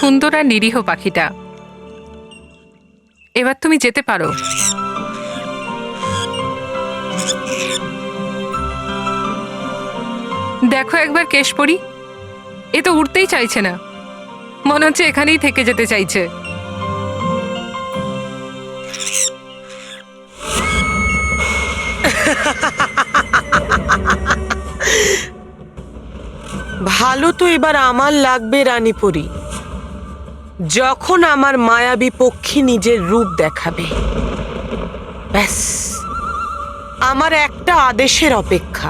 সুন্দর আর নিরীহ পাখিটা। এবার তুমি যেতে পারো। দেখো একবার কেশপরি, এ তো উঠতেই চাইছে না, মনে হচ্ছে এখানেই থেকে যেতে চাইছে। ভালো তো এবার আমার লাগবে রানীপুরী, যখন আমার মায়াবী পক্ষী নিজের রূপ দেখাবে। ব্যাস, আমার একটা আদেশের অপেক্ষা।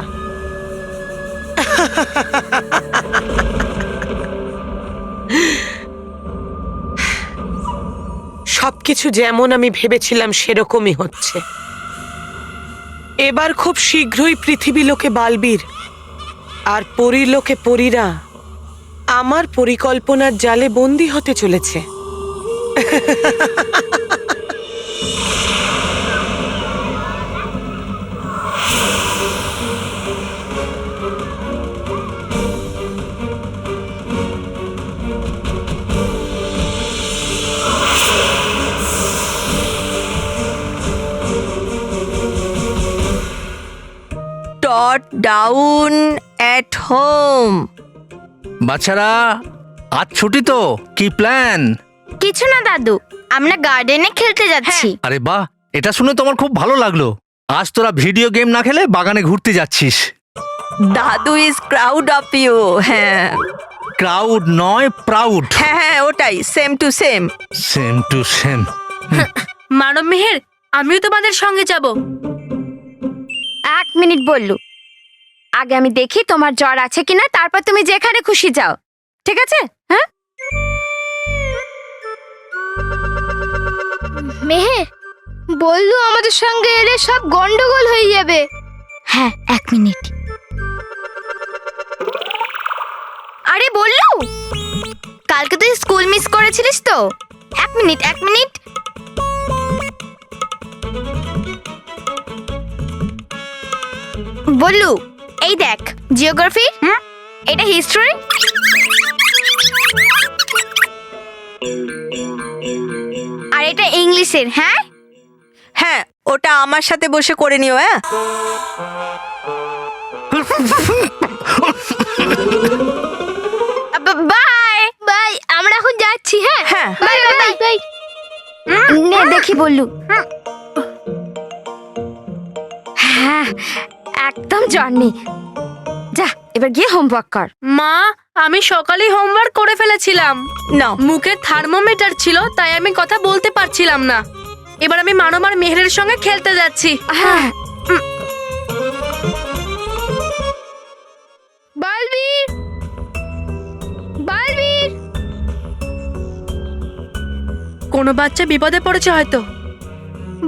সবকিছু যেমন আমি ভেবেছিলাম সেরকমই হচ্ছে। এবার খুব শীঘ্রই পৃথিবী লোকে বালবীর আর পরীর লোকে পরীরা আমার পরিকল্পনার জালে বন্দী হতে চলেছে। Tot down at home. বাচ্চারা, আজ ছুটি তো, কি প্ল্যান? কিছু না দাদু, আমরা গার্ডেনে খেলতে যাচ্ছি। আরে বাহ, এটা শুনে তোমার খুব ভালো লাগলো। আজ তোরা ভিডিও গেম না খেলে বাগানে ঘুরতে যাচ্ছিস। দাদু ইজ প্রাউড অফ ইউ। হ্যাঁ ক্রাউড নয়, প্রাউড। হ্যাঁ হ্যাঁ, ওটাই, same to same. Same to same. Manab Meher, আমিও তোমাদের সঙ্গে যাব। 1 মিনিট বললু, আগে আমি দেখি তোমার জ্বর আছে কিনা, তারপর তুমি যেখানে খুশি যাও, ঠিক আছে? হ্যাঁ মেহের, বললু আমাদের সঙ্গে এলে সব গন্ডগোল হয়ে যাবে। হ্যাঁ, 1 মিনিট। আরে বললু, কালকে তুই স্কুল মিস করেছিলিস তো? 1 মিনিট, 1 মিনিট। বললু, এই দেখ জিওগ্রাফি, এটা হিস্ট্রি, আর এটা ইংলিশের। হ্যাঁ হ্যাঁ, ওটা আমার সাথে বসে করে নিও। হ্যাঁ, বাই বাই, আমরা এখন যাচ্ছি। হ্যাঁ হ্যাঁ। Bye bye bye. নে দেখি বললু। হ্যাঁ, একদম জ্বর নেই। যা, এবার গিয়ে হোমওয়ার্ক কর। মা, আমি সকালেই হোমওয়ার্ক করে ফেলেছিলাম। নাও। মুখে থার্মোমিটার ছিল, তাই আমি কথা বলতে পারছিলাম না। এবার আমি মানব আর মেহেরের সঙ্গে খেলতে যাচ্ছি। হ্যাঁ। বালবীর, বালবীর। কোনো বাচ্চা বিপদে পড়েছে হয়তো।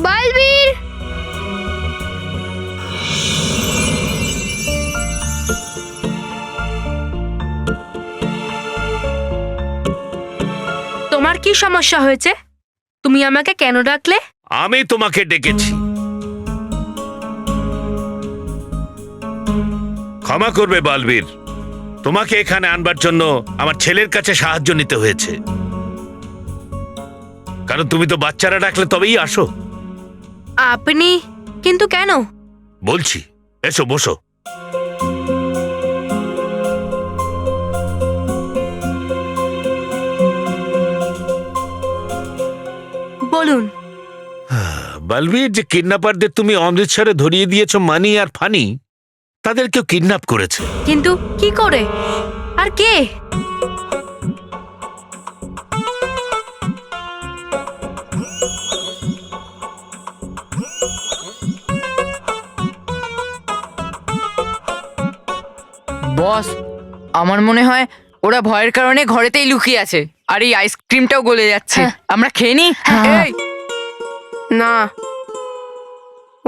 বালবীর। তোমার কি সমস্যা হয়েছে? তুমি আমাকে কেন ডাকলে? আমি তোমাকে ডেকেছি। ক্ষমা করবে বালবীর, তোমাকে এখানে আনবার জন্য আমার ছেলের কাছে সাহায্য নিতে হয়েছে। কারণ তুমি তো বাচ্চারা ডাকলে তবেই আসো। আপনি কিন্তু কেন? বলছি, এসো বসো। বলুন। বালবীর, যে কিডন্যাপারদের তুমি অমৃতসরে ধরিয়ে দিয়েছো, মানি আর ফানি, তাদের কেউ কিডন্যাপ করেছে। কিন্তু কি করে আর কে? বস, আমার মনে হয় ওরা ভয়ের কারণে ঘরেতেই লুকিয়ে আছে, আর এই আইসক্রিমটাও গলে যাচ্ছে। আমরা খেয়ে নি। এই না,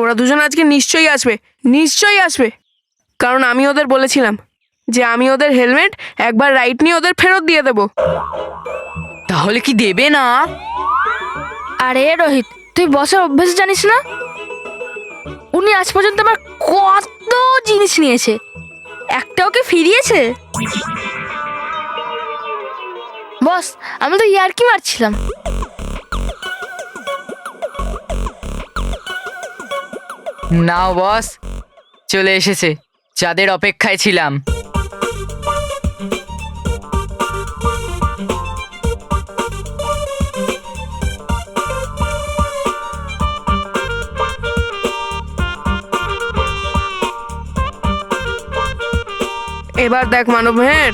ওরা দুজন আজকে নিশ্চয়ই আসবে, নিশ্চয়ই আসবে। কারণ আমি ওদের বলেছিলাম যে আমি ওদের হেলমেট একবার রাইট নিয়ে ওদের ফেরত দিয়ে দেব। তাহলে কি দেবে না? আরে রোহিত, তুই বসের অভ্যাস জানিস না? উনি আজ পর্যন্ত আমার কত জিনিস নিয়েছে, একটা ওকে ফিরিয়েছে। বস আমি তো ইয়ার্কি মারছিলাম। নাও বস, চলে এসেছে, যাদের অপেক্ষায় ছিলাম। এবার দেখ মানব মেহের,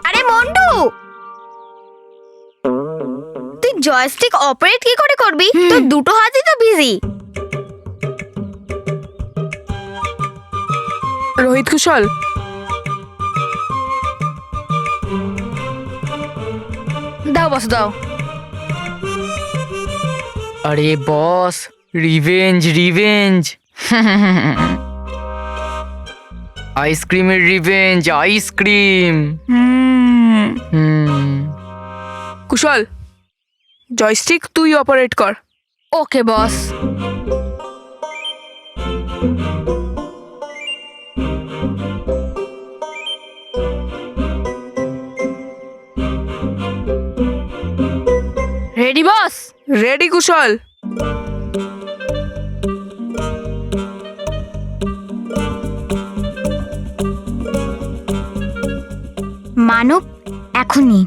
আরে মন্টু, তুই জয়স্টিক অপারেট কি করে করবি? তোর দুটো হাতই তো বিজি। রোহিত কুশল, দাও বস দাও। আরে বস, রিভেঞ্জ রিভেঞ্জ। আইসক্রিমের রিভেঞ্জ, আইসক্রিম। কুশল জয়স্টিক তুই অপারেট কর। ওকে বস। রেডি বস? রেডি কুশল। মানব এখনই।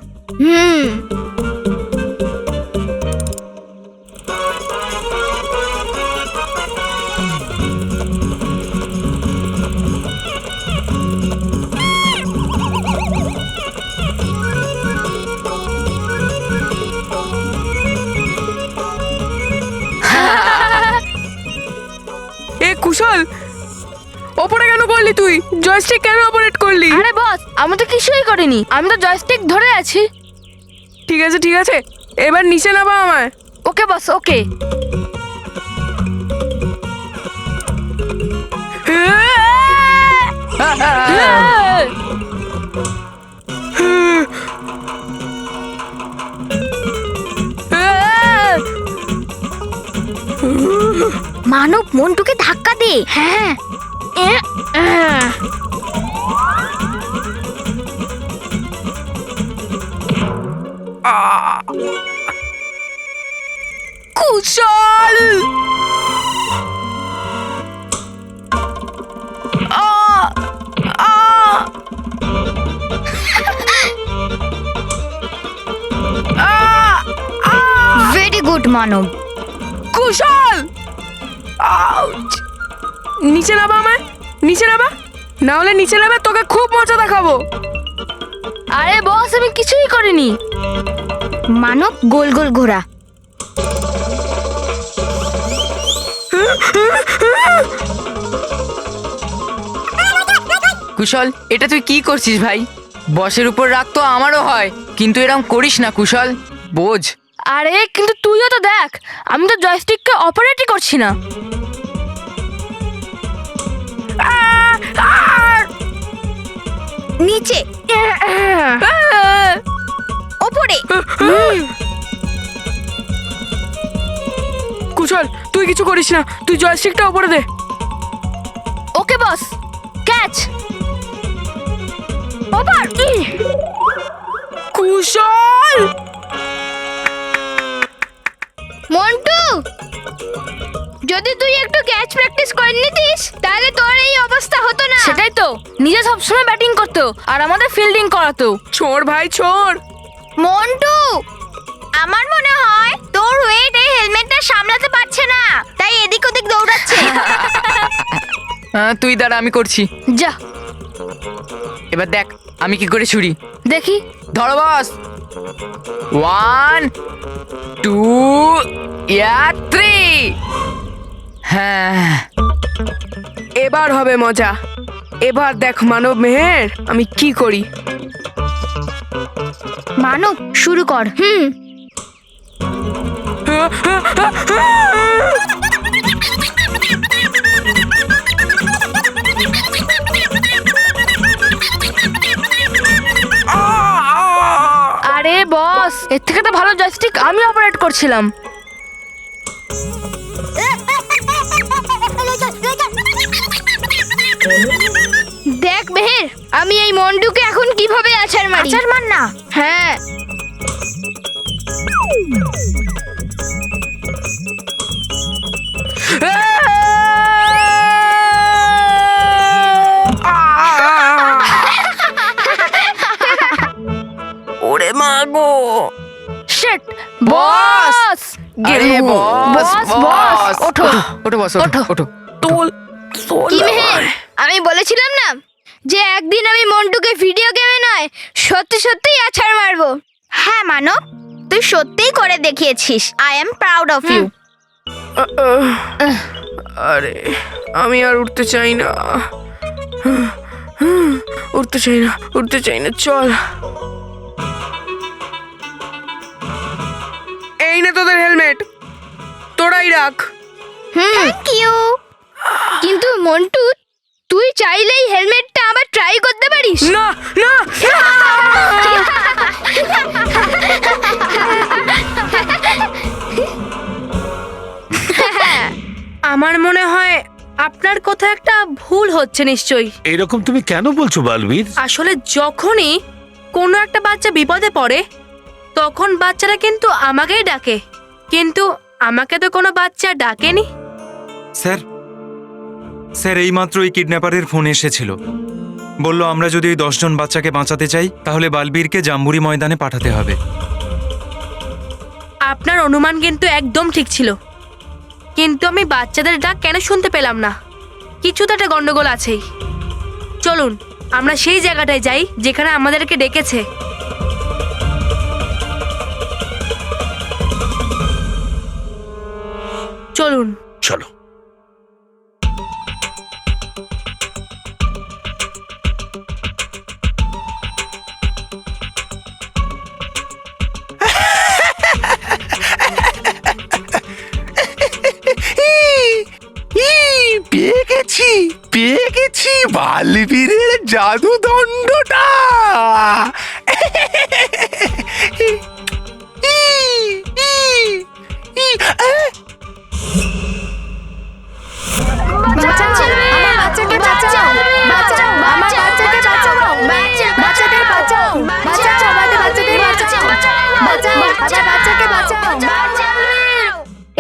এ কুশল, ওপরে কেন করলি তুই? জয়স্টিক কেন অপারেট করলি? আরে বস আমি তো কিছুই করিনি, আমি তো জয়স্টিক ধরে আছি। ঠিক আছে ঠিক আছে, এবার নিচে নামা আমায়। ওকে বস ওকে। মানব মন্টুকে ধাক্কা দে। হ্যাঁ কুশল ভেরি গুড মানব। কুশল আউচ! নিচে নামা আমায়, নিচে নামা, না হলে নিচে নামে তোকে খুব মজা দেখাবো। আরে বস আমি কিছুই করিনি। মানব গোল গোল ঘোরা। কুশল, এটা তুই কি করছিস ভাই? বসের উপর রাগ তো আমারও হয়, কিন্তু এরকম করিস না কুশল, বোঝ। আরে কিন্তু তুইও তো দেখ, আমি তো জয়স্টিককে অপারেটই করছি না। নিচে ওপরে। কুশল তুই কিছু করিস না, তুই জয়স্টিকটা উপরে দে। ওকে বস, ক্যাচ। ওপর। কুশল মন্টু, যদি তুই একটু ক্যাচ প্র্যাকটিস করে নিতিস তাহলে তোর এই অবস্থা হতো না। সেটাই তো, নিজে সবসময় ব্যাটিং করতো আর আমাদের ফিল্ডিং করাতো। ছোড় ভাই ছোড়। মন্টু, আমার মনে হয় তোর ওয়েট এই হেলমেটটা সামলাতে পারছে না, তাই এদিক ওদিক দৌড়াচ্ছে। তুই দাঁড়া, আমি করছি। যা এবার দেখ আমি কি করে ছুরি। দেখি। ধরো বস। 1 2 3। হ্যাঁ, এবার হবে মজা। এবার দেখ মানব মেহের আমি কি করি। মানব শুরু কর। আরে বস, এর থেকে তো ভালো জয়স্টিক আমি অপারেট করছিলাম। দেখ মেহের, আমি এই মন্ডুকে এখন কিভাবে আছাড় মারি। আছাড় মার না। হ্যাঁ। ওরে মা গো! শিট। বস! আরে বস, বস, ওঠো। ওঠো বস, ওঠো, ওঠো। তোল কি মেহের, আমি বলেছিলাম না যে একদিন আমি মন্টুকে ভিডিও গেমে নয় সত্যি সত্যিই আছাড় মারবো। হ্যাঁ মানব, তুই সত্যিই করে দেখিয়েছিস। I am proud of you. আরে আমি আর উঠতে চাই না, উঠতে চাই না, উঠতে চাই না। চল, এই না তোদের হেলমেট, তোরাই রাখ। Thank you. কিন্তু মন্টু, তুই চাইলেই হেলমেটটা আবার ট্রাই করতে পারিস। না না, আমার মনে হয় আপনার কোথাও একটা ভুল হচ্ছে নিশ্চয়ই। এরকম তুমি কেন বলছো বালবীর? আসলে যখনই কোনো একটা বাচ্চা বিপদে পড়ে তখন বাচ্চারা কিন্তু আমাকেই ডাকে, কিন্তু আমাকে তো কোনো বাচ্চা ডাকেনি। স্যার স্যার এইমাত্র ওই কিডন্যাপারের ফোন এসেছিল। বলল আমরা যদি ওই 10 জন বাচ্চাকে বাঁচাতে চাই তাহলে বালবীরকে জাম্বুরি ময়দানে পাঠাতে হবে। আপনার অনুমান কিন্তু একদম ঠিক ছিল, কিন্তু আমি বাচ্চাদের ডাক কেন শুনতে পেলাম না? কিছু তো একটা গন্ডগোল আছেই। চলুন আমরা সেই জায়গাটায় যাই যেখানে আমাদেরকে ডেকেছে। চলুন। চলো। পেয়ে গেছি বালবীরের জাদু দণ্ডটা।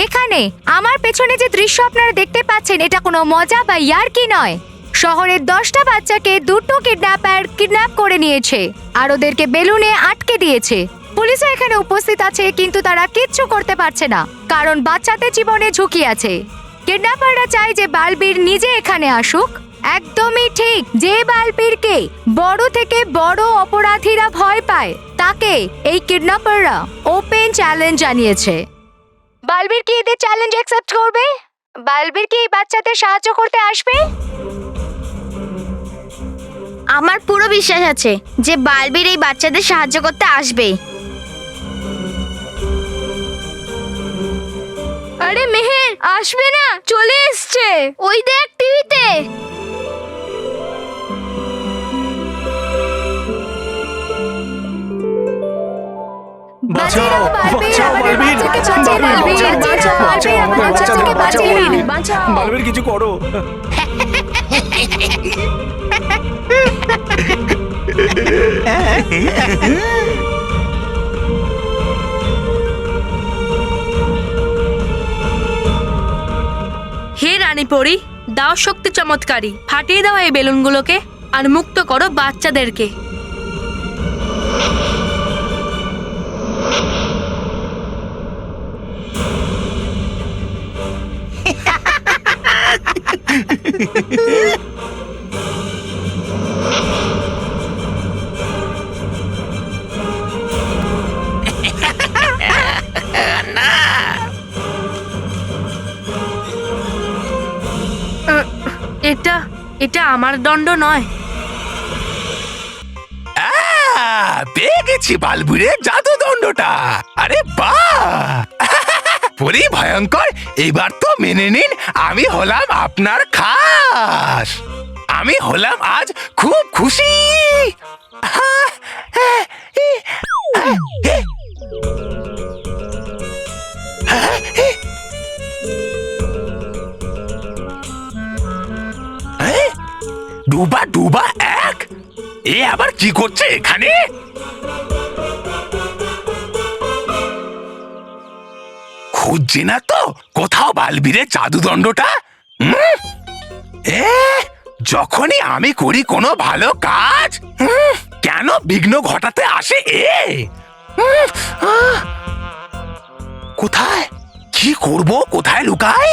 এখানে আমার পেছনে যে দৃশ্য আপনারা দেখতে পাচ্ছেন এটা কোনো মজা বা ইয়ার্কি নয়। শহরের 10টা বাচ্চাকে দুটো কিডন্যাপ করে নিয়েছে আর ওদেরকে বেলুনে আটকে দিয়েছে। পুলিশও এখানে উপস্থিত আছে, কিন্তু তারা কিচ্ছু করতে পারছে না কারণ বাচ্চাদের জীবনে ঝুঁকি আছে। কিডন্যাপাররা চায় যে বালবীর নিজে এখানে আসুক। একদমই ঠিক, যে বালবীরকে বড় থেকে বড় অপরাধীরা ভয় পায় তাকে এই কিডন্যাপাররা ওপেন চ্যালেঞ্জ জানিয়েছে। বালবীর কি এদের চ্যালেঞ্জ অ্যাকসেপ্ট করবে? বালবীর কি এই বাচ্চাদের সাহায্য করতে আসবে? আমার পুরো বিশ্বাস আছে যে বালবীর এই বাচ্চাদের সাহায্য করতে আসবে। আরে মেহের আসবে না, চলে এসছে। ওই দেখ টিভিতে। বাঁচাও, বাঁচাও বালবীর, বালবীর কিছু করো। হে রানী পরী, দাও শক্তি চমৎকারী, ফাটিয়ে দাও এই বেলুনগুলোকে আর মুক্ত করো বাচ্চাদেরকে। এটা আমার দণ্ড নয়। পেয়ে গেছি বালবীরের জাদু দণ্ডটা। আরে বাহ, পরি ভয়ঙ্কর। এবার তো মেনে নিন আমি হলাম আপনার খাস। আমি হলাম আজ খুব খুশি। এ আবার কি করছে এখানে? খুঁজছে না তো কোথাও বালবীরের জাদুদণ্ডটা? যখনই আমি করি কোনো ভালো কাজ, কেন বিঘ্ন ঘটাতে আসে এ? কোথায় কি করব? কোথায় লুকাই?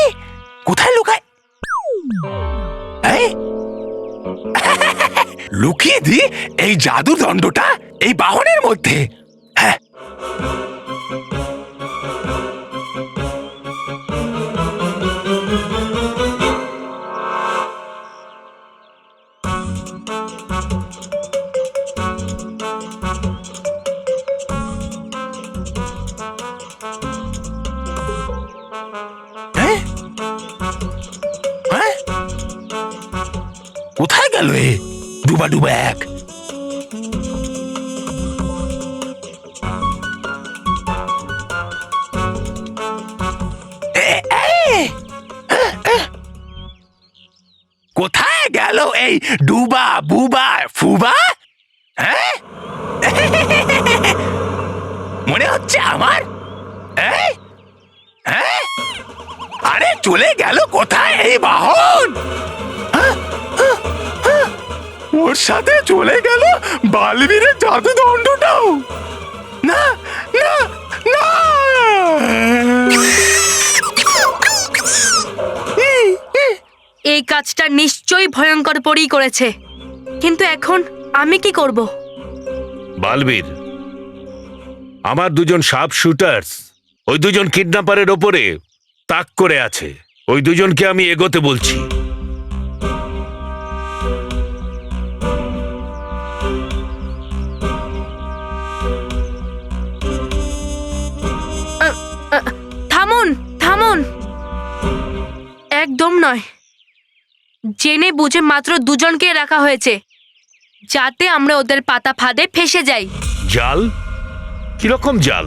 কোথায় লুকাই? লুকিয়ে দি এই জাদুদণ্ডটা এই বাহনের মধ্যে। হ্যাঁ, কোথায় গেল এ ডুবা ডুবা এক? কোথায় গেল এই ডুবা বুবা ফুবা? হ্যাঁ, মনে হচ্ছে আমার। আরে চলে গেল কোথায় এই বাহন? ওর সাথে চলে গেল বালবীরের জাদুদণ্ডটাও। না না না, এই কাজটা নিশ্চয়ই ভয়ঙ্কর পরই করেছে, কিন্তু এখন আমি কি করব? বালবীর, আমার দুজন শার্প শুটার্স ওই দুজন কিডন্যাপারের ওপরে তাক করে আছে। ওই দুজনকে আমি এগোতে বলছি। থামুন থামুন, একদম নয়। জেনে বুঝে মাত্র দুজনকে রাখা হয়েছে, যাতে আমরা ওদের পাতা ফাঁদে ফেসে যাই। জাল? কিরকম জাল?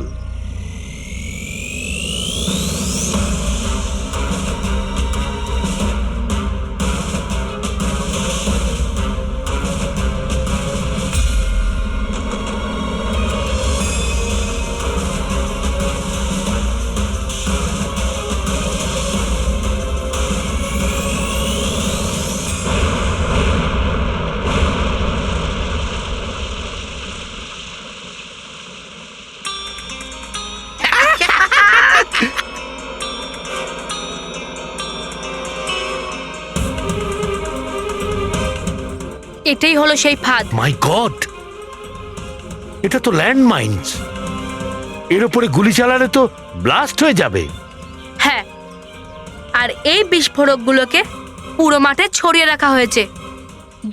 এটাই হলো সেই ফাঁদ। মাই গড, এটা তো ল্যান্ডমাইন্স। এর উপরে গুলি চালালে তো ব্লাস্ট হয়ে যাবে। হ্যাঁ, আর এই বিস্ফোরকগুলোকে পুরো মাঠে ছড়িয়ে রাখা হয়েছে।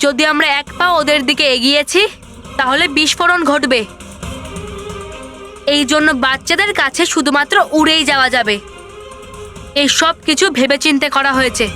যদি আমরা এক পা ওদের দিকে এগিয়েছি তাহলে বিস্ফোরণ ঘটবে। এই জন্য বাচ্চাদের কাছে শুধুমাত্র উড়েই যাওয়া যাবে। এই সব কিছু ভেবেচিন্তে করা হয়েছে।